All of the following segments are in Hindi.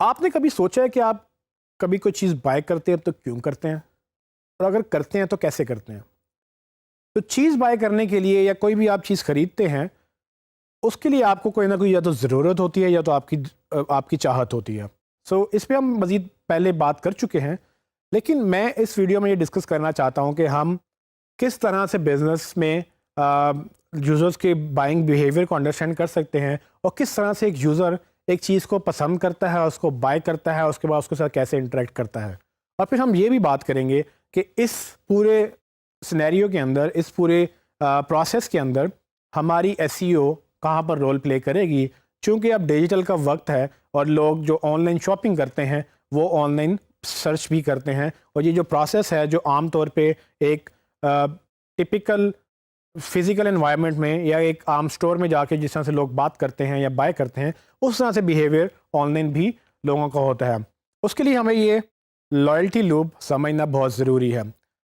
आपने कभी सोचा है कि आप कभी कोई चीज़ बाय करते हैं तो क्यों करते हैं? और अगर करते हैं तो कैसे करते हैं? तो चीज़ बाय करने के लिए या कोई भी आप चीज़ खरीदते हैं, उसके लिए आपको कोई ना कोई या तो ज़रूरत होती है या तो आपकी चाहत होती है। सो इस पे हम मज़ीद पहले बात कर चुके हैं, लेकिन मैं इस वीडियो में ये डिस्कस करना चाहता हूँ कि हम किस तरह से बिज़नेस में यूज़र्स के बाइंग बिहेवियर को अंडरस्टैंड कर सकते हैं और किस तरह से एक यूज़र एक चीज़ को पसंद करता है, उसको बाय करता है, उसके बाद उसके साथ कैसे इंटरेक्ट करता है। और फिर हम ये भी बात करेंगे कि इस पूरे सिनेरियो के अंदर, इस पूरे प्रोसेस के अंदर हमारी एसईओ कहाँ पर रोल प्ले करेगी, चूँकि अब डिजिटल का वक्त है और लोग जो ऑनलाइन शॉपिंग करते हैं वो ऑनलाइन सर्च भी करते हैं, और ये जो प्रोसेस है जो आम तौर पे एक टिपिकल फिजिकल एनवायरनमेंट में या एक आम स्टोर में जाके जिस तरह से लोग बात करते हैं या बाय करते हैं, उस तरह से बिहेवियर ऑनलाइन भी लोगों का होता है। उसके लिए हमें ये लॉयल्टी लूप समझना बहुत ज़रूरी है।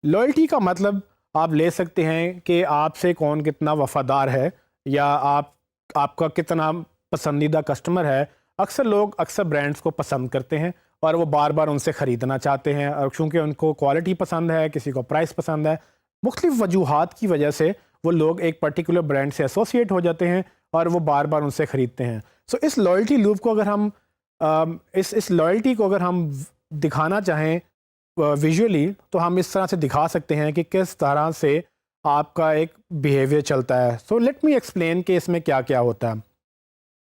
लॉयल्टी का मतलब आप ले सकते हैं कि आपसे कौन कितना वफ़ादार है या आपका कितना पसंदीदा कस्टमर है। अक्सर लोग अक्सर ब्रांड्स को पसंद करते हैं और वो बार बार उनसे ख़रीदना चाहते हैं, और चूँकि उनको क्वालिटी पसंद है, किसी को प्राइस पसंद है, मुख्तलिफ़ वजूहात की वजह से वो लोग एक पर्टिकुलर ब्रांड से एसोसिएट हो जाते हैं और वो बार बार उनसे ख़रीदते हैं। सो इस लॉयल्टी लूप को अगर हम इस लॉयल्टी को अगर हम दिखाना चाहें विजुअली, तो हम इस तरह से दिखा सकते हैं कि किस तरह से आपका एक बिहेवियर चलता है। सो लेट मी एक्सप्लेन कि इसमें क्या क्या होता है।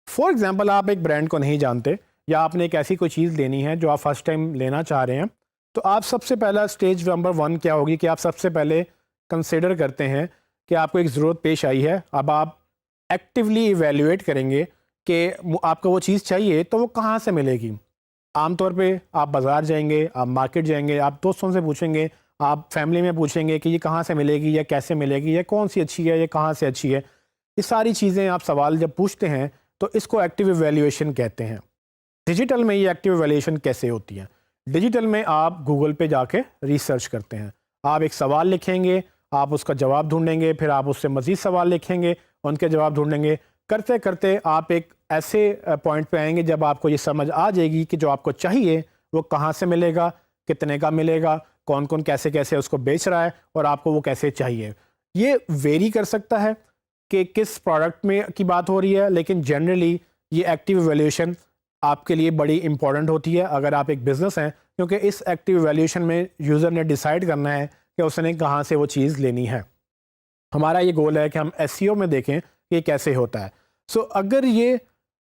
फॉर एग्जांपल, आप एक ब्रांड को नहीं जानते या आपने एक ऐसी कोई चीज़ लेनी है जो आप फर्स्ट टाइम लेना चाह रहे हैं, तो आप सबसे पहला स्टेज नंबर 1 क्या होगी कि आप सबसे पहले कंसिडर करते हैं कि आपको एक ज़रूरत पेश आई है। अब आप एक्टिवली इवेल्युएट करेंगे कि आपको वो चीज़ चाहिए तो वो कहाँ से मिलेगी। आमतौर पे आप बाज़ार जाएंगे, आप मार्केट जाएंगे, आप दोस्तों से पूछेंगे, आप फैमिली में पूछेंगे कि ये कहाँ से मिलेगी या कैसे मिलेगी या कौन सी अच्छी है या कहाँ से अच्छी है। ये सारी चीज़ें आप सवाल जब पूछते हैं तो इसको एक्टिव इवेल्युएशन कहते हैं। डिजिटल में ये एक्टिव इवेल्युएशन कैसे होती है? डिजिटल में आप गूगल पे जाके रिसर्च करते हैं, आप एक सवाल लिखेंगे, आप उसका जवाब ढूंढेंगे, फिर आप उससे मज़ीद सवाल लिखेंगे, उनके जवाब ढूंढेंगे। करते करते आप एक ऐसे पॉइंट पे आएंगे जब आपको ये समझ आ जाएगी कि जो आपको चाहिए वो कहाँ से मिलेगा, कितने का मिलेगा, कौन कौन कैसे कैसे उसको बेच रहा है और आपको वो कैसे चाहिए। ये वेरी कर सकता है कि किस प्रोडक्ट में की बात हो रही है, लेकिन जनरली ये एक्टिव इवैल्यूएशन आपके लिए बड़ी इंपॉर्टेंट होती है अगर आप एक बिज़नेस हैं, क्योंकि इस एक्टिव इवैल्यूएशन में यूज़र ने डिसाइड करना है कि उसने कहाँ से वो चीज़ लेनी है। हमारा ये गोल है कि हम एसईओ में देखें कि ये कैसे होता है। सो अगर ये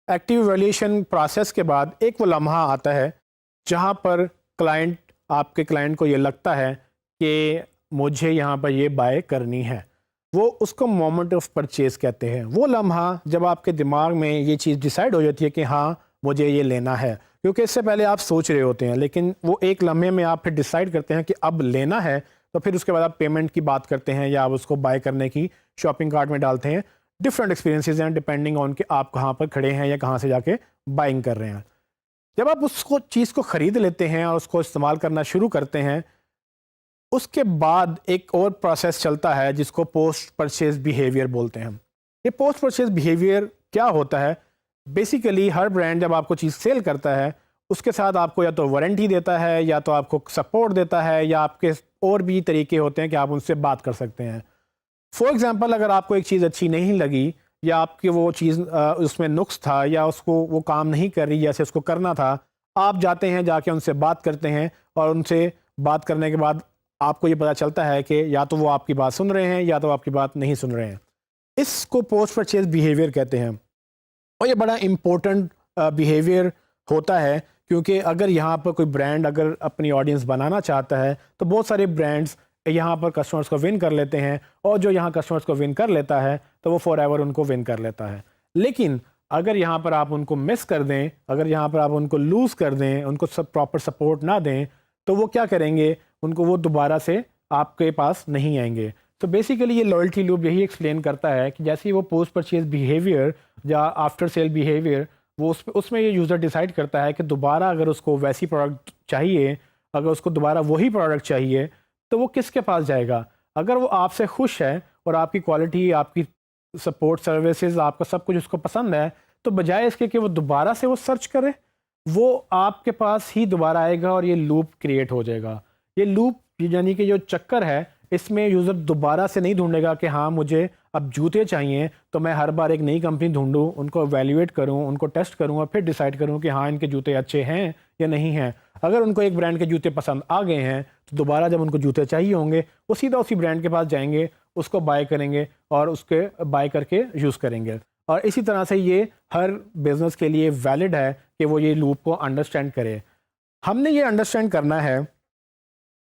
एक्टिव इवैल्यूएशन प्रोसेस के बाद एक वो लम्हा आता है जहाँ पर आपके क्लाइंट को ये लगता है कि मुझे यहाँ पर ये बाय करनी है, वो उसको मोमेंट ऑफ परचेज़ कहते हैं। वो लम्हा जब आपके दिमाग में ये चीज़ डिसाइड हो जाती है कि हाँ मुझे ये लेना है, क्योंकि इससे पहले आप सोच रहे होते हैं, लेकिन वो एक लम्हे में आप फिर डिसाइड करते हैं कि अब लेना है, तो फिर उसके बाद आप पेमेंट की बात करते हैं या आप उसको बाय करने की शॉपिंग कार्ट में डालते हैं। डिफरेंट एक्सपीरियंसेस हैं डिपेंडिंग ऑन कि आप कहाँ पर खड़े हैं या कहाँ से जाके बाइंग कर रहे हैं। जब आप उसको चीज़ को ख़रीद लेते हैं और उसको इस्तेमाल करना शुरू करते हैं, उसके बाद एक और प्रोसेस चलता है जिसको पोस्ट परचेज बिहेवियर बोलते हैं। ये पोस्ट परचेज बिहेवियर क्या होता है? बेसिकली हर ब्रांड जब आपको चीज़ सेल करता है उसके साथ आपको या तो वारंटी देता है या तो आपको सपोर्ट देता है या आपके और भी तरीके होते हैं कि आप उनसे बात कर सकते हैं। फॉर एग्ज़ाम्पल, अगर आपको एक चीज़ अच्छी नहीं लगी या आपकी वो चीज़ उसमें नुक्स था या उसको वो काम नहीं कर रही जैसे उसको करना था, आप जाते हैं, जाके उनसे बात करते हैं और उनसे बात करने के बाद आपको ये पता चलता है कि या तो वो आपकी बात सुन रहे हैं या तो आपकी बात नहीं सुन रहे हैं। इसको पोस्ट परचेज बिहेवियर कहते हैं और ये बड़ा इम्पोर्टेंट बिहेवियर होता है, क्योंकि अगर यहाँ पर कोई ब्रांड अगर अपनी ऑडियंस बनाना चाहता है तो बहुत सारे ब्रांड्स यहाँ पर कस्टमर्स को विन कर लेते हैं, और जो यहाँ कस्टमर्स को विन कर लेता है तो वो फॉर एवर उनको विन कर लेता है। लेकिन अगर यहाँ पर आप उनको मिस कर दें, अगर यहाँ पर आप उनको लूज़ कर दें, उनको सब प्रॉपर सपोर्ट ना दें, तो वो क्या करेंगे, उनको वो दोबारा से आपके पास नहीं आएंगे। तो बेसिकली ये लॉयल्टी लूप यही एक्सप्लेन करता है कि जैसे ही वो पोस्ट परचेज बिहेवियर या आफ्टर सेल बिहेवियर, वो उसमें ये यूज़र डिसाइड करता है कि दोबारा अगर उसको वैसी प्रोडक्ट चाहिए, अगर उसको दोबारा वही प्रोडक्ट चाहिए, तो वो किसके पास जाएगा? अगर वो आपसे खुश है और आपकी क्वालिटी, आपकी सपोर्ट सर्विसेज, आपका सब कुछ उसको पसंद है, तो बजाय इसके कि वो दोबारा से वो सर्च करे, वो आपके पास ही दोबारा आएगा और ये लूप क्रिएट हो जाएगा। ये लूप यानी कि जो चक्कर है, इसमें यूज़र दोबारा से नहीं ढूंढेगा कि हाँ मुझे अब जूते चाहिए, तो मैं हर बार एक नई कंपनी ढूंढूं, उनको एवेल्यूएट करूं, उनको टेस्ट करूं और फिर डिसाइड करूं कि हाँ इनके जूते अच्छे हैं या नहीं हैं। अगर उनको एक ब्रांड के जूते पसंद आ गए हैं तो दोबारा जब उनको जूते चाहिए होंगे वो सीधा उसी ब्रांड के पास जाएंगे, उसको बाय करेंगे और उसके बाय करके यूज़ करेंगे। और इसी तरह से ये हर बिज़नेस के लिए वैलिड है कि वो ये लूप को अंडरस्टैंड करे। हमने ये अंडरस्टैंड करना है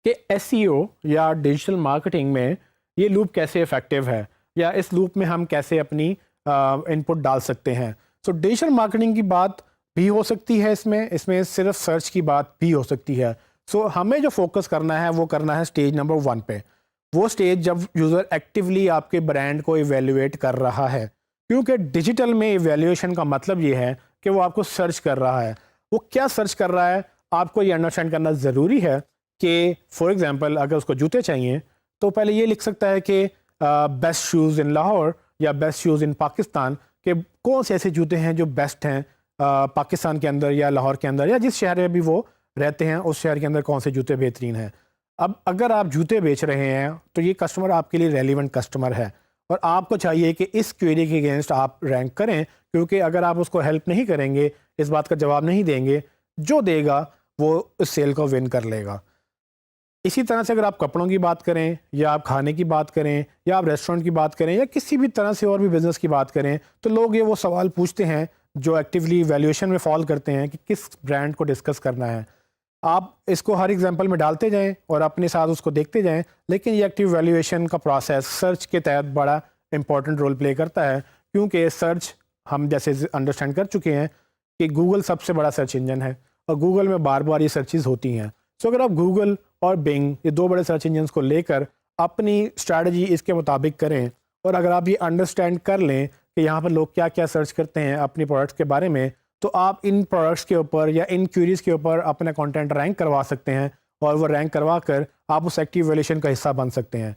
कि एसईओ या डिजिटल मार्केटिंग में ये लूप कैसे इफ़ेक्टिव है, या इस लूप में हम कैसे अपनी इनपुट डाल सकते हैं। सो डिजिटल मार्केटिंग की बात भी हो सकती है इसमें सिर्फ सर्च की बात भी हो सकती है। सो हमें जो फोकस करना है वो करना है स्टेज नंबर 1 पे। वो स्टेज जब यूज़र एक्टिवली आपके ब्रांड को इवेल्युएट कर रहा है, क्योंकि डिजिटल में इवेल्युएशन का मतलब ये है कि वो आपको सर्च कर रहा है। वो क्या सर्च कर रहा है आपको ये अंडरस्टैंड करना ज़रूरी है कि फॉर एग्जांपल अगर उसको जूते चाहिए तो पहले ये लिख सकता है कि बेस्ट शूज़ इन लाहौर या बेस्ट शूज़ इन पाकिस्तान, के कौन से ऐसे जूते हैं जो बेस्ट हैं पाकिस्तान के अंदर या लाहौर के अंदर या जिस शहर में भी वो रहते हैं उस शहर के अंदर कौन से जूते बेहतरीन हैं। अब अगर आप जूते बेच रहे हैं तो ये कस्टमर आपके लिए रेलिवेंट कस्टमर है और आपको चाहिए कि इस क्वेरी के अगेंस्ट आप रैंक करें, क्योंकि अगर आप उसको हेल्प नहीं करेंगे, इस बात का जवाब नहीं देंगे, जो देगा वो इस सेल को विन कर लेगा। इसी तरह से अगर आप कपड़ों की बात करें या आप खाने की बात करें या आप रेस्टोरेंट की बात करें या किसी भी तरह से और भी बिज़नेस की बात करें, तो लोग ये वो सवाल पूछते हैं जो एक्टिवली वैल्यूएशन में फॉल करते हैं कि किस ब्रांड को डिस्कस करना है। आप इसको हर एग्जांपल में डालते जाएं और अपने साथ उसको देखते जाएं, लेकिन ये एक्टिव वैल्यूएशन का प्रोसेस सर्च के तहत बड़ा इंपॉर्टेंट रोल प्ले करता है, क्योंकि सर्च हम जैसे अंडरस्टैंड कर चुके हैं कि गूगल सबसे बड़ा सर्च इंजन है और गूगल में बार बार ये सर्चेज होती हैं। सो अगर आप गूगल और बिंग ये 2 बड़े सर्च इंजन को लेकर अपनी स्ट्रैटेजी इसके मुताबिक करें और अगर आप ये अंडरस्टैंड कर लें कि यहाँ पर लोग क्या क्या सर्च करते हैं अपनी प्रोडक्ट्स के बारे में, तो आप इन प्रोडक्ट्स के ऊपर या इन क्यूरीज के ऊपर अपना कंटेंट रैंक करवा सकते हैं और वो रैंक करवा कर आप उस एक्टिव वैल्यूएशन का हिस्सा बन सकते हैं।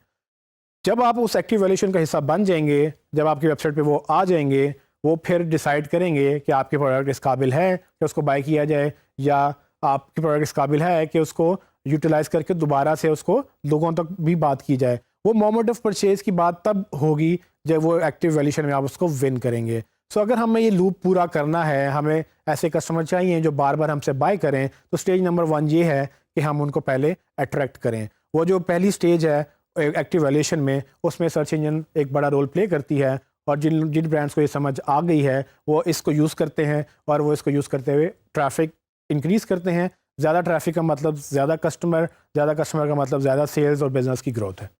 जब आप उस एक्टिव वैल्यूएशन का हिस्सा बन जाएंगे, जब आपकी वेबसाइट पे वो आ जाएंगे, वो फिर डिसाइड करेंगे कि आपके प्रोडक्ट इस काबिल है कि उसको बाय किया जाए या आपके प्रोडक्ट इस काबिल है कि उसको यूटिलाइज करके दोबारा से उसको लोगों तक भी बात की जाए। वो मोमेंट ऑफ परचेज की बात तब होगी जब वो एक्टिव वैल्यूएशन में आप उसको विन करेंगे। सो अगर हमें ये लूप पूरा करना है, हमें ऐसे कस्टमर चाहिए जो बार बार हमसे बाय करें, तो स्टेज नंबर 1 ये है कि हम उनको पहले अट्रैक्ट करें। वो जो पहली स्टेज है एक्टिव वैल्यूएशन में, उसमें सर्च इंजन एक बड़ा रोल प्ले करती है और जिन जिन ब्रांड्स को ये समझ आ गई है वो इसको यूज़ करते हैं और वो इसको यूज़ करते हुए ट्रैफिक इंक्रीज़ करते हैं। ज़्यादा ट्रैफिक का मतलब ज़्यादा कस्टमर का मतलब ज़्यादा सेल्स और बिजनेस की ग्रोथ है।